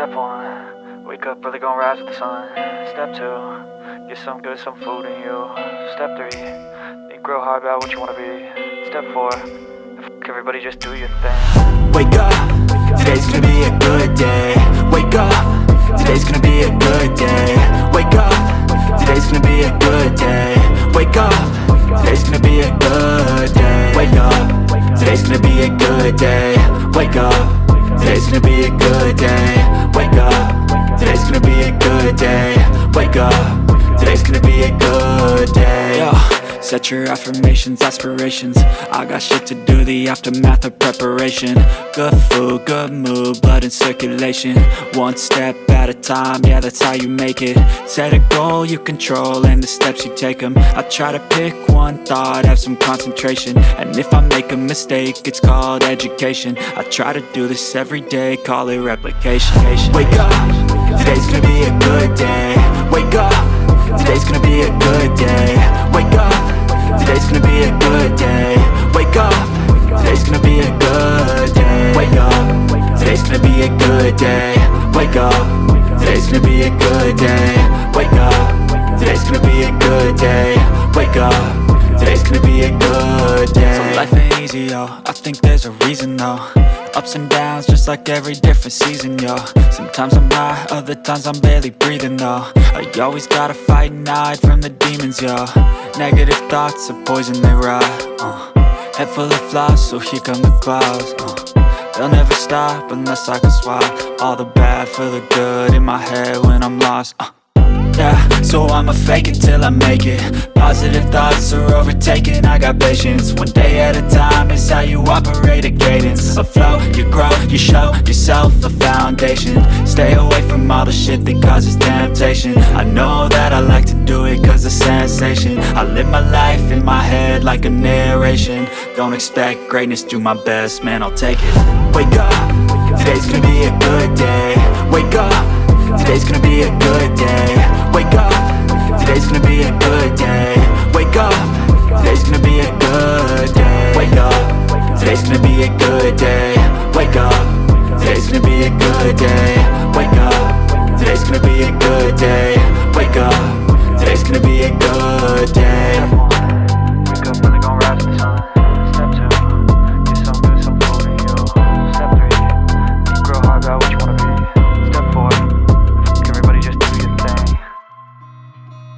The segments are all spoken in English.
Step 1, wake up early, gonna rise with the sun. Step 2, get some good, some food in you. Step 3, think real hard about what you wanna be. Step 4, everybody just do your thing. Wake up, today's gonna be a good day. Wake up, today's gonna be a good day. Wake up, today's gonna be a good day. Wake up, today's gonna be a good day. Wake up, today's gonna be a good day. Wake up, today's gonna be a good day. Wake up, today's gonna be a good day. Wake up, today's gonna be a good day. Yo, set your affirmations, aspirations. I got shit to do, the aftermath of preparation. Good food, good mood, blood in circulation. One step at a time, yeah, that's how you make it. Set a goal you control and the steps you take them. I try to pick one thought, have some concentration. And if I make a mistake, it's called education. I try to do this every day, call it replication. Wake up, today's gonna be a good day. Wake up, today's gonna be a good day. Wake up, today's gonna be a good day. Wake up, today's gonna be a good day. Wake up, today's gonna be a good day. Wake up, today's gonna be a good day. Wake up, today's gonna be a good day. Wake up, today's gonna be a good day. So life ain't easy, yo, I think there's a reason though. Ups and downs, just like every different season, yo. Sometimes I'm high, other times I'm barely breathing, though. I always gotta fight and hide from the demons, yo. Negative thoughts are poison, they rot. Head full of flies, so here come the clouds. They'll never stop unless I can swap all the bad for the good in my head when I'm lost. Yeah, so I'ma fake it till I make it. Positive thoughts are overtaken, I got patience. One day at a time is how you operate a cadence. A flow, you grow, you show yourself a foundation. Stay away from all the shit that causes temptation. I know that I like to do it cause it's sensation. I live my life in my head like a narration. Don't expect greatness, do my best, man, I'll take it. Wake up, today's gonna be a good day. Wake up, today's gonna be a good day. Wake up, today's gonna be a good day. Wake up, today's gonna be a good day. Wake up, today's gonna be a good day. Wake up, today's gonna be a good day. Wake up, today's gonna be a good day. Wake up, today's gonna be a good day. Wake up early, gonna rise with the sun. Step 2, get some good, some food in you. Step 3, think real hard about what you wanna be. Step 4, everybody just do your thing.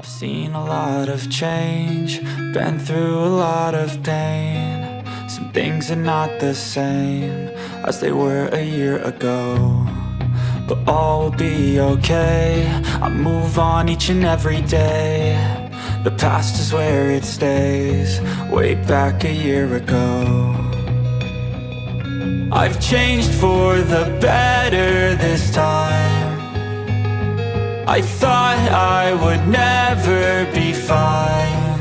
I've seen a lot of change, been through a lot of pain. Some things are not the same as they were a year ago, but all will be okay. I move on each and every day. The past is where it stays, way back a year ago. I've changed for the better this time. I thought I would never be fine.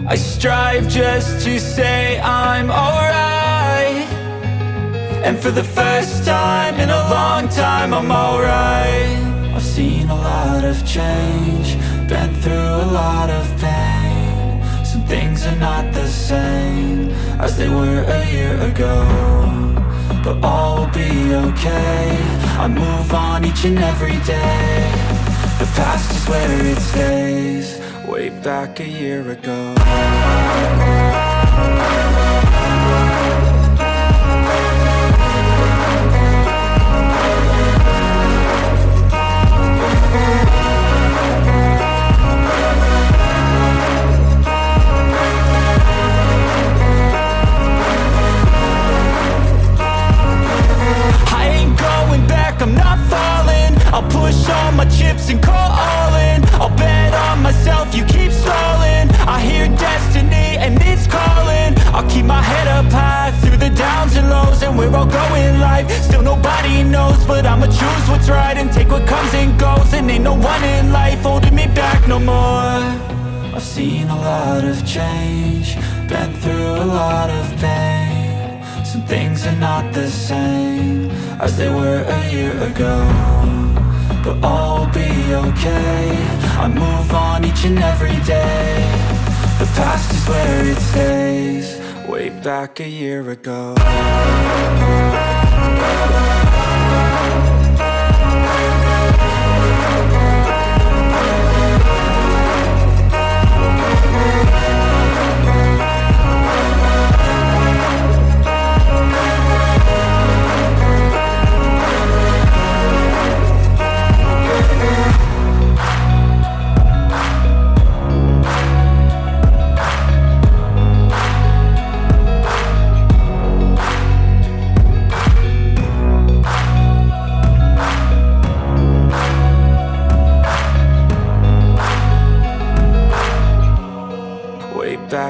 I strive just to say I'm alright. And for the first time in a long time I'm alright. I've seen a lot of change, been through a lot of pain. Some things are not the same as they were a year ago, but all will be okay. I move on each and every day. The past is where it stays, way back a year ago. I'm not falling, I'll push all my chips and call all in. I'll bet on myself, you keep stalling. I hear destiny and it's calling. I'll keep my head up high through the downs and lows. And we're all going life, still nobody knows. But I'ma choose what's right and take what comes and goes. And ain't no one in life holding me back no more. I've seen a lot of change, been through a lot of pain. Some things are not the same as they were a year ago, but all will be okay. I move on each and every day. The past is where it stays, way back a year ago.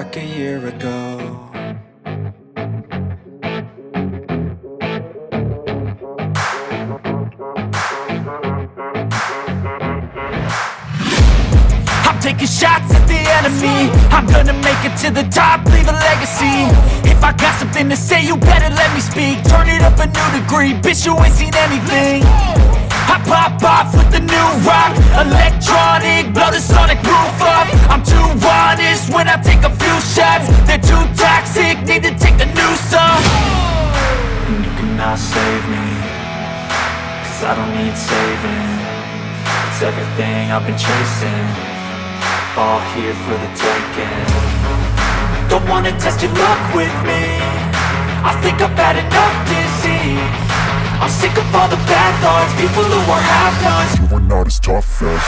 back a year ago. I'm taking shots at the enemy. I'm gonna make it to the top, leave a legacy. If I got something to say, you better let me speak. Turn it up a new degree, bitch, you ain't seen anything. I pop off with the new rock, electronic, blow the sonic roof up. I'm too honest when I take a few shots. They're too toxic, need to take the noose off. And you cannot save me, cause I don't need saving. It's everything I've been chasing, all here for the taking. Don't wanna test your luck with me, I think I've had enough disease. I'm sick of all the bad thoughts, people who are half-nots. You are not as tough as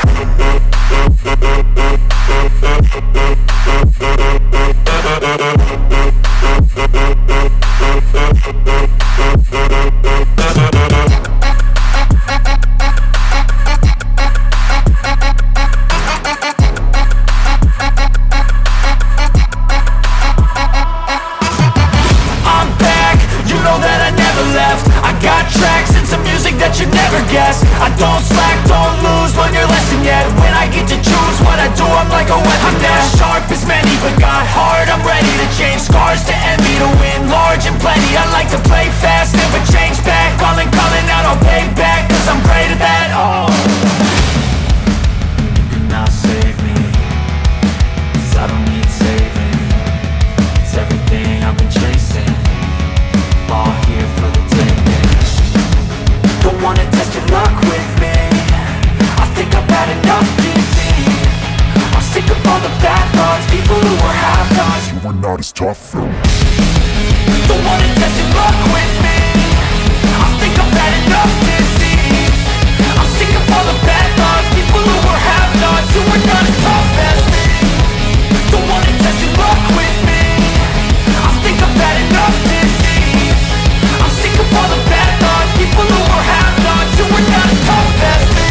you never guess. I don't slack, don't lose, learn your lesson yet. When I get to choose what I do, I'm like a weapon. I'm not sharp as many, but got hard. I'm ready to change scars to envy, to win large and plenty. I like to play fast, never change back. Calling out, I'll pay back, cause I'm great at that. Oh, you cannot save me, cause I don't need saving. It's everything I've been chasing, all here for the taking. Don't wanna test your luck with me, I think I've had enough disease. I'm sick of all the bad thoughts, people who are half-nots. You are not as tough though. Don't wanna test your luck with me, I think I've had enough disease. I'm sick of all the bad thoughts, people who are half-nots. You are not as tough as me. Don't wanna test your luck with me, I think I've had enough disease. I'm sick of all the bad thoughts, people who are half-nots. You are not as tough as me.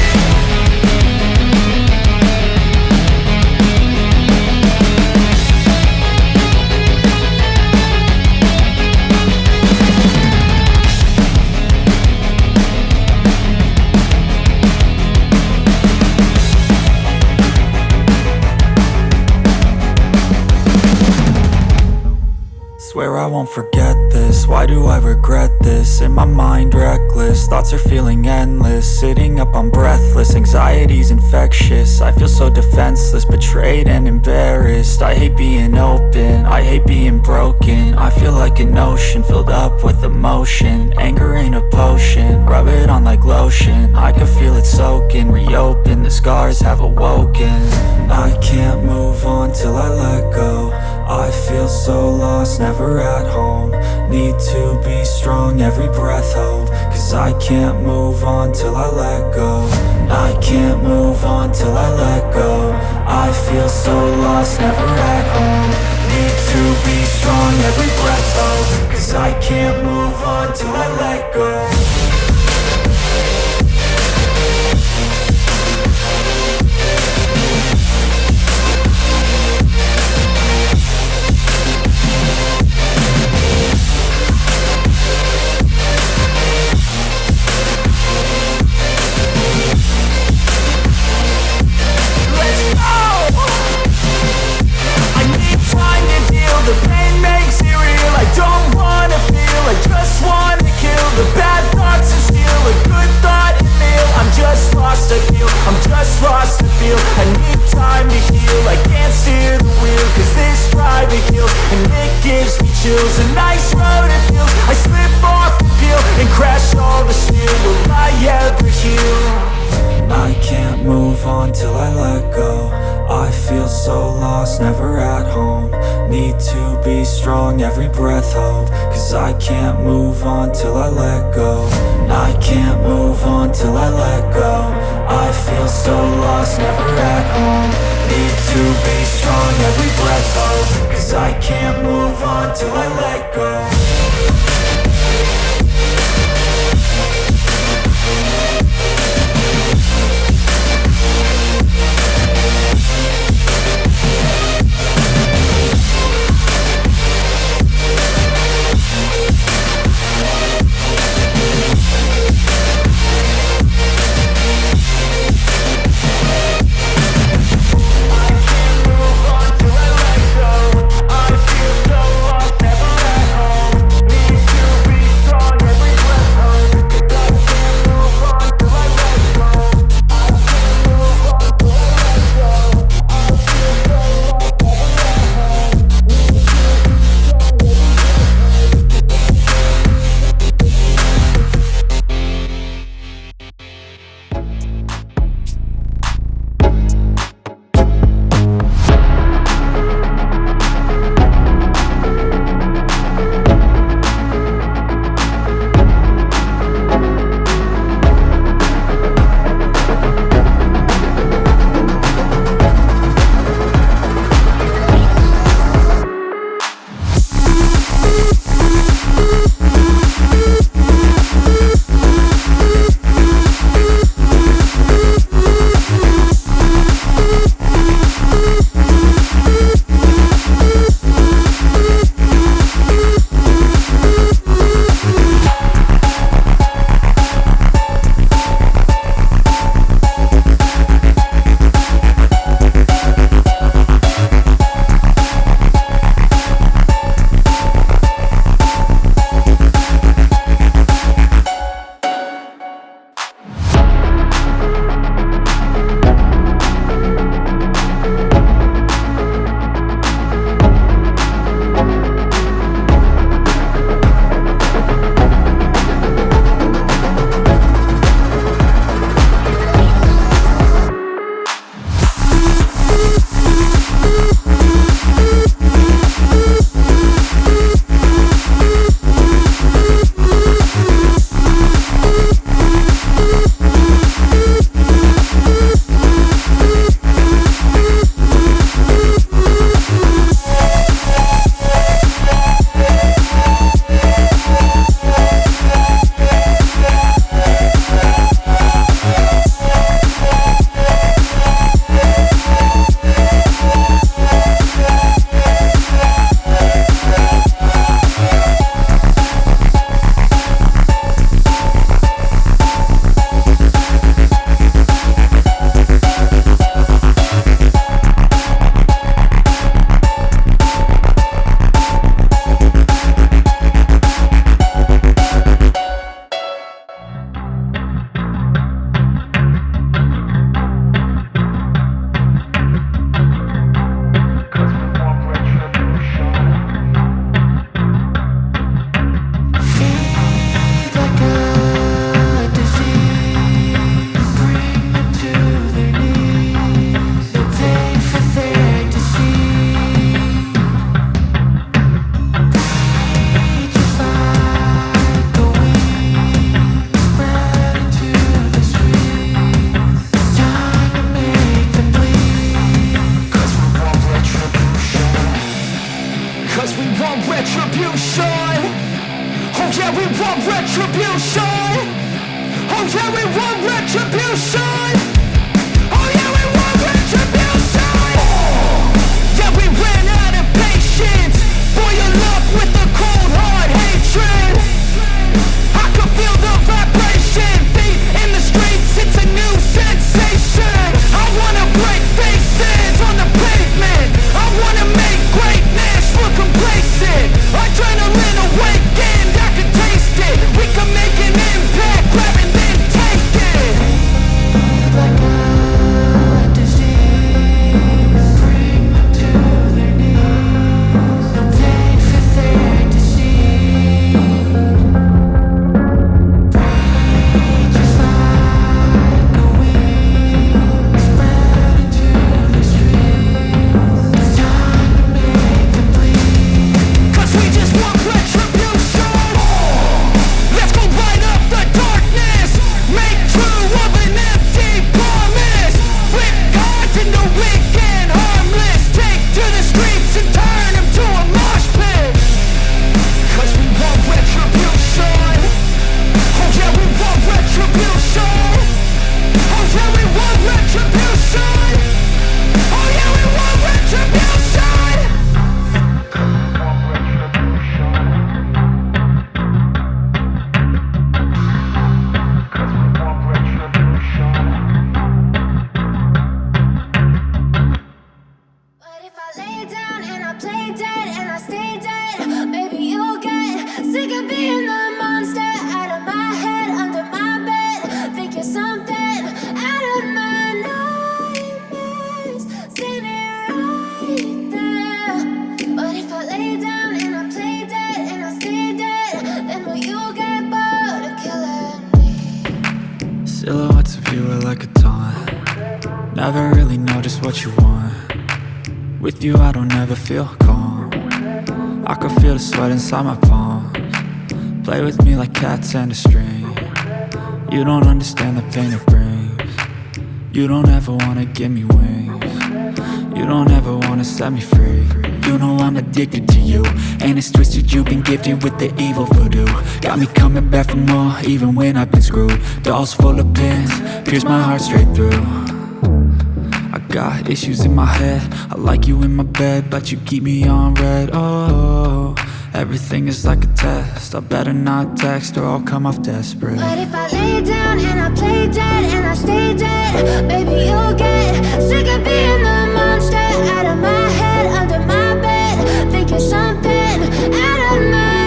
Swear I won't forget this, why do I regret this? In my mind reckless, thoughts are feeling endless. Sitting up, I'm breathless, anxiety's infectious. I feel so defenseless, betrayed and embarrassed. I hate being open, I hate being broken. I feel like an ocean filled up with emotion. Anger ain't a potion, rub it on like lotion. I can feel it soaking, reopen, the scars have awoken. I can't move on till I let go. I feel so lost, never at home. Need to be strong, every breath hold. Cause I can't move on till I let go. I can't move on till I let go. I feel so lost, never at home. Need to be strong, every breath hold. Cause I can't move on till I let go. The pain makes it real, I don't wanna feel, I just wanna kill the bad thoughts and steal a good thought and meal. I'm just lost, I feel, I'm just lost, I feel. I need time to heal, I can't steer the wheel, cause this drive it kills, and it gives me chills. A nice road it feels, I slip off the peel, and crash all the steel. Will I ever heal? I can't move on till I let go. I feel so lost, never at home. Need to be strong, every breath hold. Cause I can't move on till I let go. I can't move on till I let go. I feel so lost, never at home. Need to be strong, every breath hold. Cause I can't move on till I let go. yeah, we want retribution. Oh yeah, we want retribution. Yeah, we ran out of patience. Boil up with the cold hard hatred. I can feel the vibration. Feet in the streets, it's a new sensation. I wanna break faces on the pavement. I wanna make greatness look complacent. Adrenaline awakened, I can taste it. We can make an impact, grab and then take it. Like a disease, bring them to their knees. No pain for their disease. Breathe just like a wing, spread into the streets. It's time to make them bleed. 'Cause we just want retribution. Let's go light up the darkness. Make true of an empty promise. Flip cards into weak and harmless. Take to the streets and turn them to a mosh pit. 'Cause we want retribution. Oh yeah, we want retribution. Oh yeah, we want retribution. Oh yeah, we want retribution. But if I lay down and I play dead and I stay dead, maybe you'll get sick of being the monster out of my head, under my bed. Think you're something out of my nightmares, standing right there. But if I lay down and I play dead and I stay dead, then will you get bored of killing me? Silhouettes of you are like a taunt. Never really know just what you want. With you I don't ever feel calm. I can feel the sweat inside my palms. Play with me like cats and a string. You don't understand the pain it brings. You don't ever wanna give me wings. You don't ever wanna set me free. You know I'm addicted to you, and it's twisted, you've been gifted with the evil voodoo. Got me coming back for more, even when I've been screwed. Dolls full of pins, pierce my heart straight through. I got issues in my head, I like you in my bed, but you keep me on red. Oh, everything is like a test. I better not text or I'll come off desperate. But if I lay down and I play dead and I stay dead, maybe you'll get sick of being the monster out of my head, under my bed. Think you're something out of my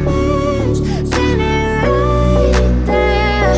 nightmares, standing right there.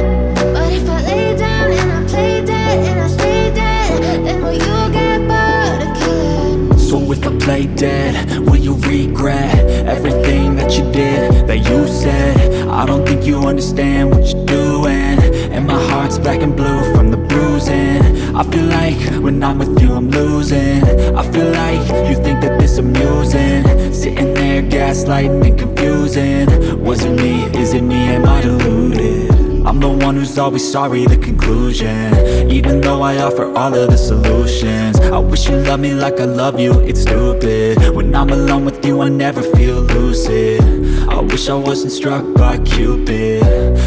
But if I lay down and I play dead and I stay dead, then will you get bored of killing me? So if I play dead, will you regret everything that you did, that you said? I don't think you understand what you're doing, and my heart's black and blue from the bruising. I feel like when I'm with you I'm losing. I feel like you think that this amusing, sitting there gaslighting and confusing. Was it me? Is it me? Am I deluded? I'm the one who's always sorry, the conclusion. Even though I offer all of the solutions, I wish you loved me like I love you, it's stupid. When I'm alone with you I never feel lucid. I wish I wasn't struck by Cupid.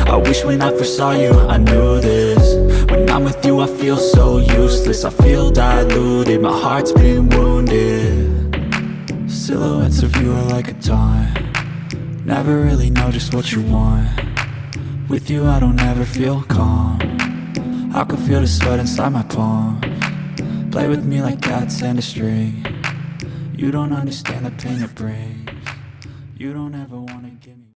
I wish when I first saw you I knew this. When I'm with you I feel so useless, I feel diluted, my heart's been wounded. Silhouettes of you are like a taunt. Never really know just what you want. With you I don't ever feel calm. I can feel the sweat inside my palms. Play with me like cats and a string. You don't understand the pain it brings. You don't ever wanna give me